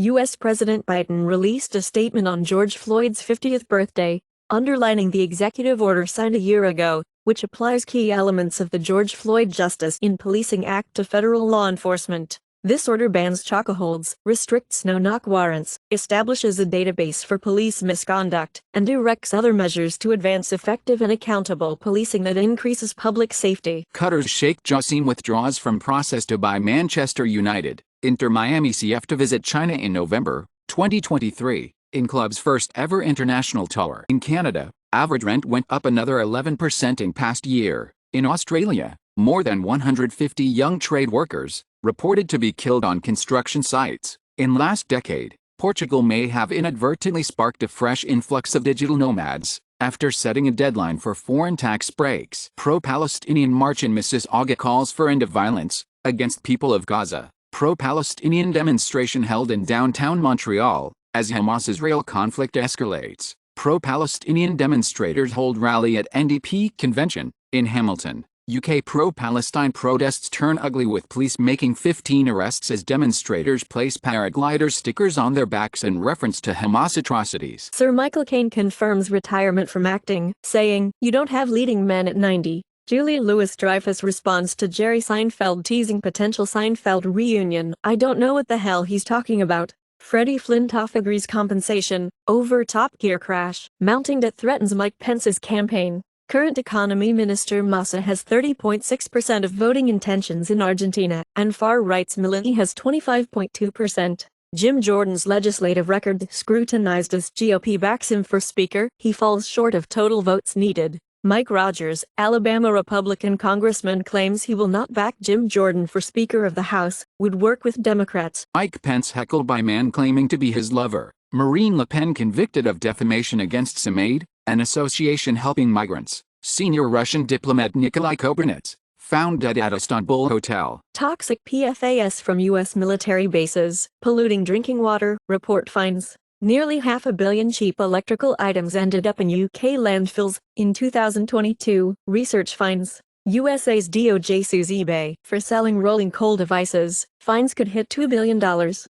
U.S. President Biden released a statement on George Floyd's 50th birthday, underlining the executive order signed a year ago, which applies key elements of the George Floyd Justice in Policing Act to federal law enforcement. This order bans chokeholds, restricts no-knock warrants, establishes a database for police misconduct, and directs other measures to advance effective and accountable policing that increases public safety. Qatar's Sheikh Jassim withdraws from process to buy Manchester United. Inter Miami CF to visit China in November 2023, in club's first-ever international tour. In Canada, average rent went up another 11% in past year. In Australia, more than 150 young trade workers reported to be killed on construction sites. In last decade, Portugal may have inadvertently sparked a fresh influx of digital nomads after setting a deadline for foreign tax breaks. Pro-Palestinian march in Mississauga calls for end of violence against people of Gaza. Pro-Palestinian demonstration held in downtown Montreal as Hamas-Israel conflict escalates. Pro-Palestinian demonstrators hold rally at NDP convention in Hamilton. UK pro-Palestine protests turn ugly with police making 15 arrests as demonstrators place paraglider stickers on their backs in reference to Hamas atrocities. Sir Michael Caine confirms retirement from acting, saying, "You don't have leading men at 90. Julia Louis-Dreyfus responds to Jerry Seinfeld teasing potential Seinfeld reunion. "I don't know what the hell he's talking about." Freddie Flintoff agrees compensation over Top Gear crash. Mounting debt threatens Mike Pence's campaign. Current economy minister Massa has 30.6% of voting intentions in Argentina, and far-right's Milei has 25.2%. Jim Jordan's legislative record scrutinized as GOP backs him for speaker. He falls short of total votes needed. Mike Rogers, Alabama Republican congressman, claims he will not back Jim Jordan for Speaker of the House, would work with Democrats. Mike Pence heckled by man claiming to be his lover. Marine Le Pen convicted of defamation against Samaid, an association helping migrants. Senior Russian diplomat Nikolai Kobrinets, found dead at Istanbul hotel. Toxic PFAS from U.S. military bases, polluting drinking water, report finds. Nearly 500 million cheap electrical items ended up in UK landfills in 2022, research finds. USA's DOJ sues eBay for selling rolling coal devices. Fines could hit $2 billion.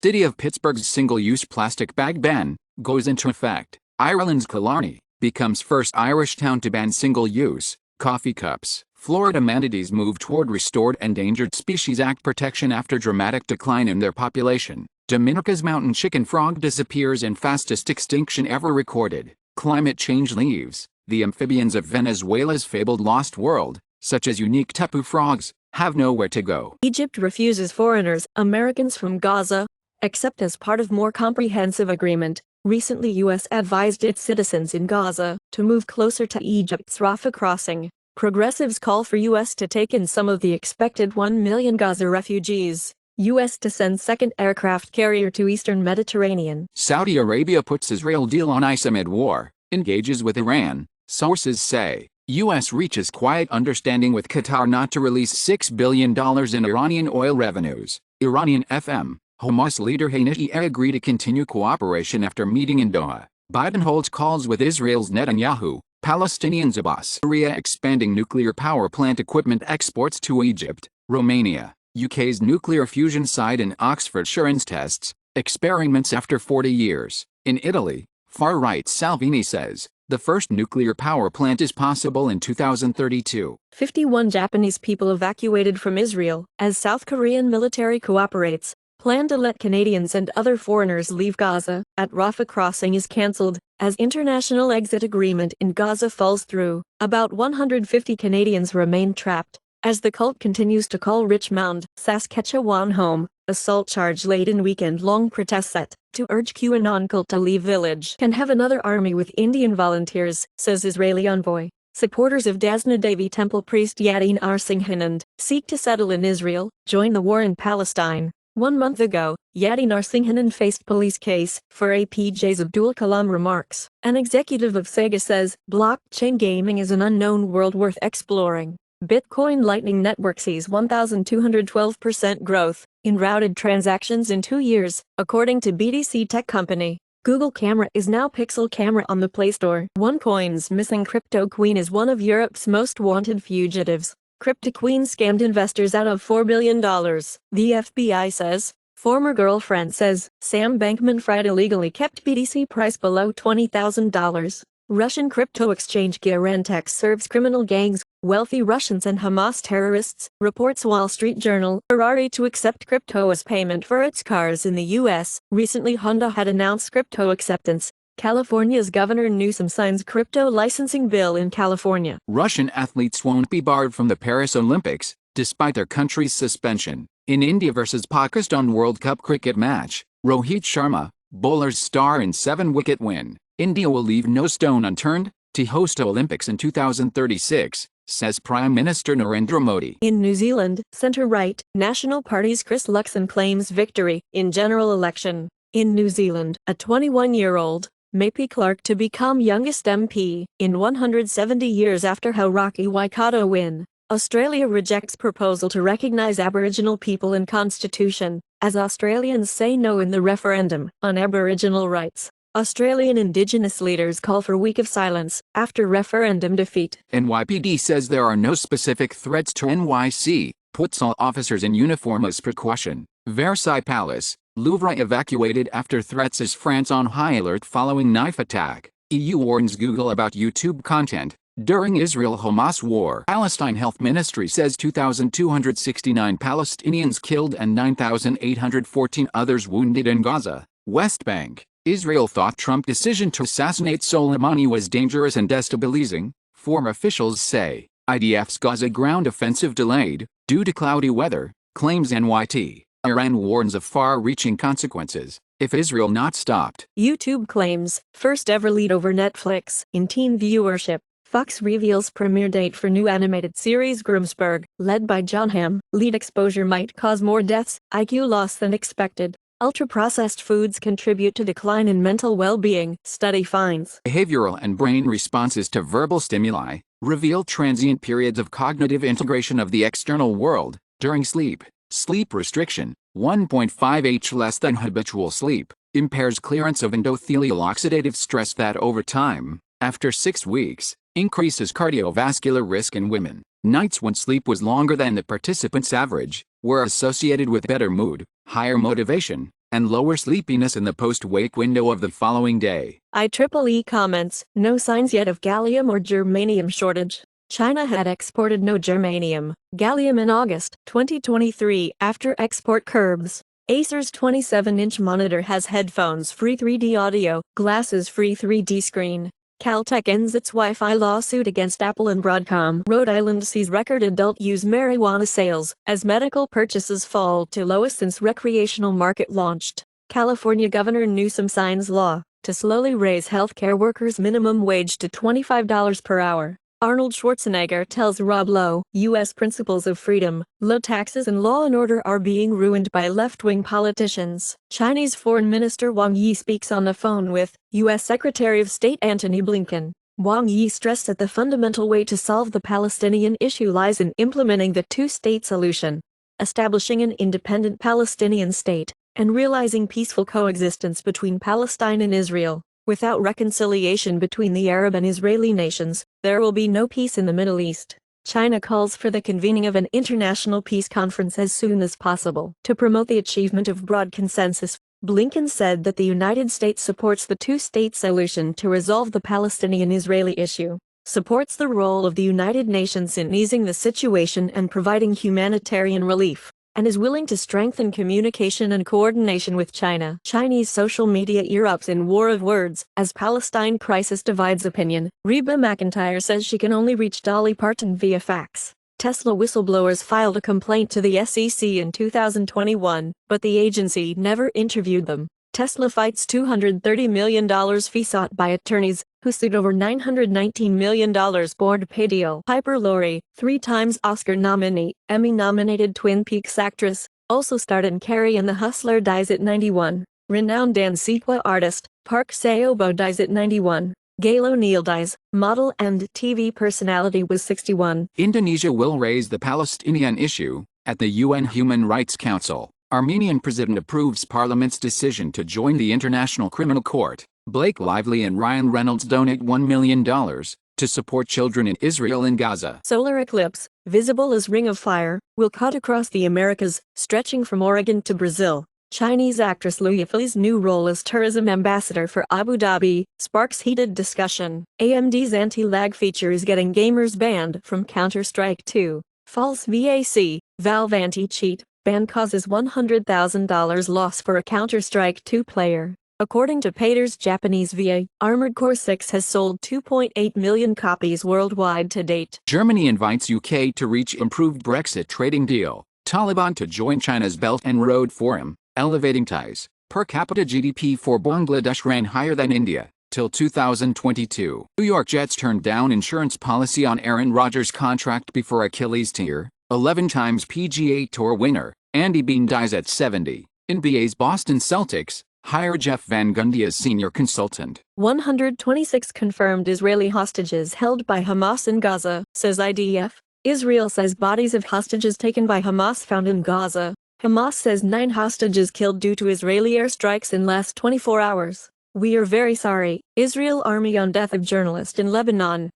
City of Pittsburgh's single-use plastic bag ban goes into effect. Ireland's Killarney becomes first Irish town to ban single-use coffee cups. Florida manatees move toward Restored Endangered Species Act protection after dramatic decline in their population. Dominica's mountain chicken frog disappears in fastest extinction ever recorded. Climate change leaves the amphibians of Venezuela's fabled lost world, such as unique tepu frogs, have nowhere to go. Egypt refuses foreigners, Americans from Gaza, except as part of more comprehensive agreement. Recently, U.S. advised its citizens in Gaza to move closer to Egypt's Rafah crossing. Progressives call for U.S. to take in some of the expected 1 million Gaza refugees. U.S. to send second aircraft carrier to eastern Mediterranean. Saudi Arabia puts Israel deal on ice amid war, engages with Iran. Sources say, U.S. reaches quiet understanding with Qatar not to release $6 billion in Iranian oil revenues. Iranian FM, Hamas leader Haniyeh agreed to continue cooperation after meeting in Doha. Biden holds calls with Israel's Netanyahu. Palestinians Abbas. Syria expanding nuclear power plant equipment exports to Egypt. Romania. UK's nuclear fusion site in Oxfordshire ends tests, experiments after 40 years. In Italy, far-right Salvini says, the first nuclear power plant is possible in 2032. 51 Japanese people evacuated from Israel as South Korean military cooperates. Plan to let Canadians and other foreigners leave Gaza at Rafah crossing is cancelled as international exit agreement in Gaza falls through. About 150 Canadians remain trapped as the cult continues to call Richmond, Saskatchewan home. Assault charge-laden weekend-long protest set to urge QAnon cult to leave village. Can have another army with Indian volunteers, says Israeli envoy. Supporters of Dasna Devi temple priest Yadin Arsinghand seek to settle in Israel, join the war in Palestine. 1 month ago, Yadin Arsinghand faced police case for APJ's Abdul Kalam remarks. An executive of Sega says, blockchain gaming is an unknown world worth exploring. Bitcoin Lightning Network sees 1,212% growth in routed transactions in 2 years, according to BTC tech company. Google Camera is now Pixel Camera on the Play Store. OneCoin's missing crypto queen is one of Europe's most wanted fugitives. Crypto queen scammed investors out of $4 billion, the FBI says. Former girlfriend says Sam Bankman-Fried illegally kept BTC price below $20,000. Russian crypto exchange Garantex serves criminal gangs, wealthy Russians and Hamas terrorists, reports Wall Street Journal. Ferrari to accept crypto as payment for its cars in the U.S. Recently, Honda had announced crypto acceptance. California's Governor Newsom signs crypto licensing bill in California. Russian athletes won't be barred from the Paris Olympics, despite their country's suspension. In India vs Pakistan World Cup cricket match, Rohit Sharma, bowler's star in 7-wicket win. India will leave no stone unturned to host Olympics in 2036, says Prime Minister Narendra Modi. In New Zealand, centre-right, National Party's Chris Luxon claims victory in general election. In New Zealand, a 21-year-old, Mappi Clark to become youngest MP in 170 years after Hauraki Waikato win. Australia rejects proposal to recognise Aboriginal people in Constitution, as Australians say no in the referendum on Aboriginal rights. Australian Indigenous leaders call for week of silence after referendum defeat. NYPD says there are no specific threats to NYC, puts all officers in uniform as precaution. Versailles Palace, Louvre evacuated after threats as France on high alert following knife attack. EU warns Google about YouTube content during Israel-Hamas war. Palestine Health Ministry says 2,269 Palestinians killed and 9,814 others wounded in Gaza, West Bank. Israel thought Trump's decision to assassinate Soleimani was dangerous and destabilizing, foreign officials say. IDF's Gaza ground offensive delayed due to cloudy weather, claims NYT. Iran warns of far-reaching consequences if Israel not stopped. YouTube claims first ever lead over Netflix in teen viewership. Fox reveals premiere date for new animated series Grimsburg, led by John Hamm. Lead exposure might cause more deaths, IQ loss than expected. Ultra-processed foods contribute to decline in mental well-being, study finds. Behavioral and brain responses to verbal stimuli reveal transient periods of cognitive integration of the external world during sleep. Sleep restriction, 1.5H less than habitual sleep, impairs clearance of endothelial oxidative stress that over time, after 6 weeks, increases cardiovascular risk in women. Nights when sleep was longer than the participant's average were associated with better mood, higher motivation, and lower sleepiness in the post-wake window of the following day. IEEE comments, no signs yet of gallium or germanium shortage. China had exported no germanium, gallium in August 2023 after export curbs. Acer's 27-inch monitor has headphones-free 3D audio, glasses-free 3D screen. Caltech ends its Wi-Fi lawsuit against Apple and Broadcom. Rhode Island sees record adult-use marijuana sales as medical purchases fall to lowest since recreational market launched. California Governor Newsom signs law to slowly raise healthcare workers' minimum wage to $25 per hour. Arnold Schwarzenegger tells Rob Lowe, U.S. principles of freedom, low taxes and law and order are being ruined by left-wing politicians. Chinese Foreign Minister Wang Yi speaks on the phone with U.S. Secretary of State Antony Blinken. Wang Yi stressed that the fundamental way to solve the Palestinian issue lies in implementing the two-state solution, establishing an independent Palestinian state, and realizing peaceful coexistence between Palestine and Israel. Without reconciliation between the Arab and Israeli nations, there will be no peace in the Middle East. China calls for the convening of an international peace conference as soon as possible to promote the achievement of broad consensus. Blinken said that the United States supports the two-state solution to resolve the Palestinian-Israeli issue, supports the role of the United Nations in easing the situation and providing humanitarian relief, and is willing to strengthen communication and coordination with China. Chinese social media erupts in war of words as Palestine crisis divides opinion. Reba McEntire says she can only reach Dolly Parton via fax. Tesla whistleblowers filed a complaint to the SEC in 2021, but the agency never interviewed them. Tesla fights $230 million fee sought by attorneys who sued over $919 million board pay deal. Piper Laurie, 3 times Oscar nominee, Emmy-nominated Twin Peaks actress, also starred in Carrie and the Hustler, dies at 91. Renowned Dancequa artist, Park Seo-bo, dies at 91. Gail O'Neill dies, model and TV personality, was 61. Indonesia will raise the Palestinian issue at the UN Human Rights Council. Armenian president approves parliament's decision to join the International Criminal Court. Blake Lively and Ryan Reynolds donate $1 million to support children in Israel and Gaza. Solar eclipse, visible as ring of fire, will cut across the Americas, stretching from Oregon to Brazil. Chinese actress Liu Yifei's new role as tourism ambassador for Abu Dhabi sparks heated discussion. AMD's anti-lag feature is getting gamers banned from Counter-Strike 2. False VAC, Valve anti-cheat ban causes $100,000 loss for a Counter-Strike 2 player. According to Pater's Japanese VA, Armored Core 6 has sold 2.8 million copies worldwide to date. Germany invites UK to reach improved Brexit trading deal. Taliban to join China's Belt and Road Forum, elevating ties. Per capita GDP for Bangladesh ran higher than India till 2022. New York Jets turned down insurance policy on Aaron Rodgers' contract before Achilles tear. 11 times PGA Tour winner, Andy Bean dies at 70. NBA's Boston Celtics hire Jeff Van Gundy as senior consultant. 126 confirmed Israeli hostages held by Hamas in Gaza, says IDF. Israel says bodies of hostages taken by Hamas found in Gaza. Hamas says 9 hostages killed due to Israeli airstrikes in last 24 hours. We are very sorry. Israel army on death of journalist in Lebanon.